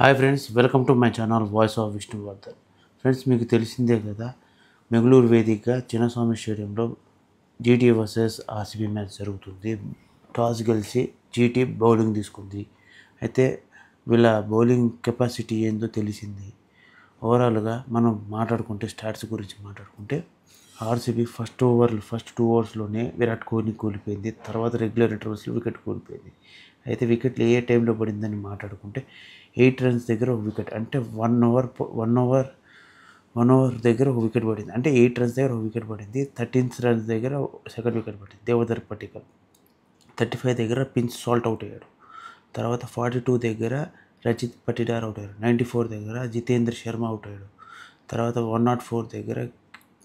Hi friends, welcome to my channel voice of Vishnuvardhan. Friends, మీకు తెలిసిందే కదా, బెంగళూరు వేదికగా చిన్నస్వామి స్టేడియంలో జీటీ వర్సెస్ ఆర్సీబీ మ్యాచ్ జరుగుతుంది. టాస్ గెలిచి జీటీ బౌలింగ్ తీసుకుంది. అయితే వీళ్ళ బౌలింగ్ కెపాసిటీ ఏందో తెలిసింది. ఓవరాల్గా మనం మాట్లాడుకుంటే స్టాట్స్ గురించి మాట్లాడుకుంటే ఆర్సీబీ ఫస్ట్ 2 ఓవర్స్లోనే విరాట్ కోహ్లీ కోల్పోయింది. తర్వాత రెగ్యులర్ ఇంటర్వల్స్లో వికెట్ కోల్పోయింది. అయితే వికెట్లు ఏ టైంలో పడిందని మాట్లాడుకుంటే 8 రన్స్ దగ్గర ఒక వికెట్, అంటే 1 ఓవర్ దగ్గర ఒక వికెట్ పడింది. అంటే 8 రన్స్ దగ్గర ఒక వికెట్ పడింది. 13 రన్స్ దగ్గర సెకండ్ వికెట్ పడింది. దేవధర్ పట్టికల్ 35 దగ్గర పిన్స్ సాల్ట్ అవుట్ అయ్యాడు. తర్వాత 42 దగ్గర రచిత్ పటిదార్ అవుట్ అయ్యాడు. 94 దగ్గర జితేంద్ర శర్మ అవుట్ అయ్యాడు. తర్వాత 104 దగ్గర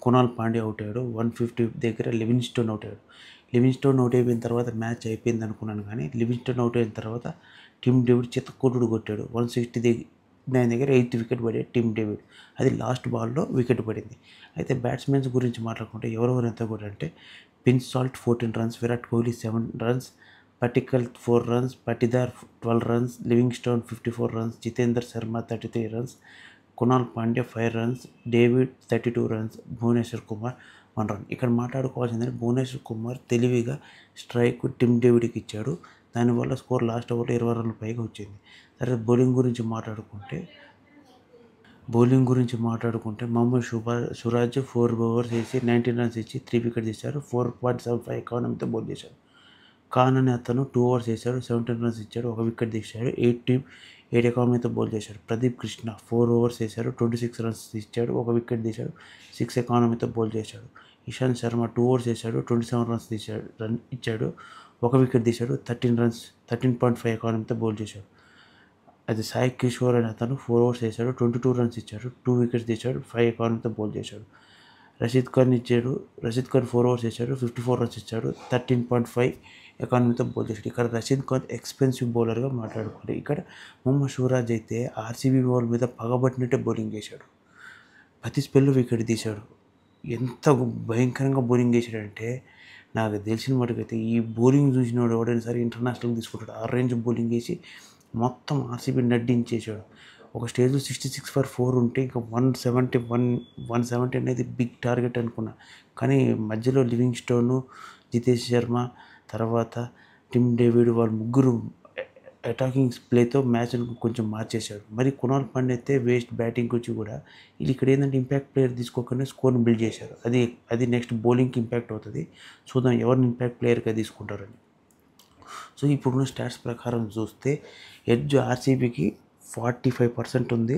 కునాల్ పాండే అవుట్ అయ్యాడు. 150 దగ్గర లివింగ్స్టోన్ అవుట్ అయ్యాడు. లివింగ్స్టోన్ అవుట్ అయిపోయిన తర్వాత మ్యాచ్ అయిపోయింది అనుకున్నాను, కానీ లివింగ్స్టోన్ అవుట్ అయిన తర్వాత టిమ్ డేవిడ్ చిత్తకొట్టుడు కొట్టాడు. 169 దగ్గర 8th వికెట్ పడాడు టిమ్ డేవిడ్. అది లాస్ట్ బాల్లో వికెట్ పడింది. అయితే బ్యాట్స్మెన్స్ గురించి మాట్లాడుకుంటే ఎవరెవరు ఎంత కూడా అంటే పిన్స్ Salt 14 runs, Virat Kohli 7 runs, Padikkal 4 runs, Patidar 12 runs, Livingstone 54 runs, Jitender Sharma 33 runs, Kunal Pandya 5 runs, David 32 runs, Bhuvneshwar Kumar 1 run. ఇక్కడ మాట్లాడుకోవాల్సిందంటే భువనేశ్వర్ కుమార్ తెలివిగా స్ట్రైక్ టిమ్ డేవిడ్కి ఇచ్చాడు. దానివల్ల స్కోర్ లాస్ట్ ఓవర్లో 20 రన్ల పైగా వచ్చింది. సరే, బౌలింగ్ గురించి మాట్లాడుకుంటే మహమ్మద్ సురాజ్ 4 ఓవర్స్ వేసి 19 రన్స్ ఇచ్చి 3 వికెట్ తీశారు. 4.75 ఎకానమీతో బౌల్ చేశాడు. ఖాన్ అనే అతను 2 ఓవర్స్ వేశాడు, 17 రన్స్ ఇచ్చాడు, 1 వికెట్ తీశాడు. 8 ఎకానమీతో బౌల్ చేశాడు. ప్రదీప్ కృష్ణ 4 ఓవర్స్ వేశాడు, 26 రన్స్ ఇచ్చాడు, 1 వికెట్ తీశాడు, 6 ఎకానమీతో బౌల్ చేశాడు. ఇషాంత్ శర్మ 2 ఓవర్స్ వేశాడు, 27 రన్స్ ఇచ్చాడు, 1 వికెట్ తీశాడు, 13.5 ఎకానమీతో బౌల్ చేశాడు. అది సాయి కిషోర్ అనే అతను 4 ఓవర్స్ వేశాడు, 22 రన్స్ ఇచ్చాడు, 2 వికెట్స్ తీశాడు, 5 ఎకానమీతో బౌల్ చేశాడు. రషీద్ ఖాన్ 4 ఓవర్స్ వేశాడు, 54 రన్స్ ఇచ్చాడు, 13.5 ఎకానమీతో బౌల్ చేశాడు. ఇక్కడ రషీద్ ఖాన్ ఎక్స్పెన్సివ్ బౌలర్గా మాట్లాడుకోవాలి. ఇక్కడ మొహమ్మద్ షురాజ్ అయితే ఆర్సీబీ బౌల్ మీద పగబట్టినట్టే బౌలింగ్ చేశాడు. ప్రతి స్పెల్లో వికెట్ తీశాడు. ఎంత భయంకరంగా బౌలింగ్ చేశాడంటే, నాకు తెలిసిన మటుకైతే ఈ బౌలింగ్ చూసిన వాడు ఎవడైనా సరే ఇంటర్నేషనల్ తీసుకుంటాడు. ఆ రేంజ్ బౌలింగ్ వేసి మొత్తం ఆర్సీబీ నడ్డించేశాడు. ఒక స్టేజ్లో 66 ఫర్ 4 ఉంటే ఇంకా 170 అనేది బిగ్ టార్గెట్ అనుకున్నా. కానీ మధ్యలో లివింగ్స్టోను, జితేష్ శర్మ, తర్వాత టిమ్ డేవిడ్ వాళ్ళ ముగ్గురు అటాకింగ్ ప్లేతో మ్యాచ్ను కొంచెం మార్చేశాడు. మరి కునాల్ పాండే అయితే వేస్ట్ బ్యాటింగ్ వచ్చి కూడా వీళ్ళు ఇక్కడ ఏంటంటే ఇంపాక్ట్ ప్లేయర్ తీసుకోకుండా స్కోర్ని బిల్డ్ చేశారు. అది నెక్స్ట్ బౌలింగ్కి ఇంపాక్ట్ అవుతుంది. చూద్దాం ఎవరిని ఇంపాక్ట్ ప్లేయర్గా తీసుకుంటారని. సో ఇప్పుడున్న స్టాట్స్ ప్రకారం చూస్తే ఎడ్జ్ ఆర్సీబీకి 45% ఉంది.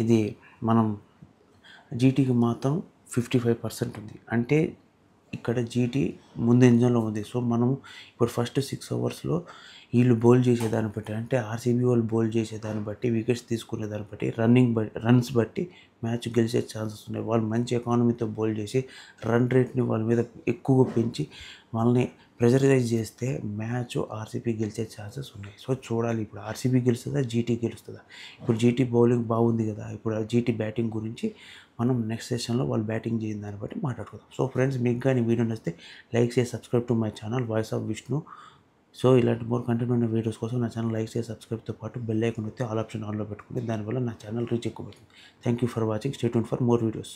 ఇది మనం జీటీకి మాత్రం 55% ఉంది. అంటే ఇక్కడ జీటీ ముందు ఇంజన్లో ఉంది. సో మనం ఇప్పుడు ఫస్ట్ 6 ఓవర్స్లో వీళ్ళు బౌల్ చేసేదాన్ని బట్టి, అంటే ఆర్సీబీ వాళ్ళు బౌల్ చేసేదాన్ని బట్టి, వికెట్స్ తీసుకునే దాన్ని బట్టి, రన్స్ బట్టి మ్యాచ్ గెలిచే ఛాన్సెస్ ఉన్నాయి. వాళ్ళు మంచి ఎకానమీతో బౌల్ చేసి రన్ రేట్ని వాళ్ళ మీద ఎక్కువగా పెంచి వాళ్ళని ప్రెజరైజ్ చేస్తే మ్యాచ్ ఆర్సీబీ గెలిచే ఛాన్సెస్ ఉన్నాయి. సో చూడాలి, ఇప్పుడు ఆర్సీబీ గెలుస్తుందా, జీటీ గెలుస్తుందా. ఇప్పుడు జీటీ బౌలింగ్ బాగుంది కదా, ఇప్పుడు జీటీ బ్యాటింగ్ గురించి మనం నెక్స్ట్ సెషన్లో వాళ్ళు బ్యాటింగ్ చేసిన దాన్ని బట్టి మాట్లాడుకుందాం. సో ఫ్రెండ్స్, మీకు కానీ వీడియో నచ్చితే లైక్ చేసి subscribe to my channel voice of Vishnu. So ఇలాంటి మోర్ కంటెంట్ ఉన్న వీడియోస్ కోసం నా ఛానల్ లైక్ చేసి సబ్స్క్రైబ్తో పాటు బెల్ ఐకాన్ వస్తే ఆల్ ఆప్షన్ ఆన్లో పెట్టుకుంటే దానివల్ల నా ఛానల్ రీచ్ ఎక్కువ అవుతుంది. Thank you for watching. Stay tuned for more videos.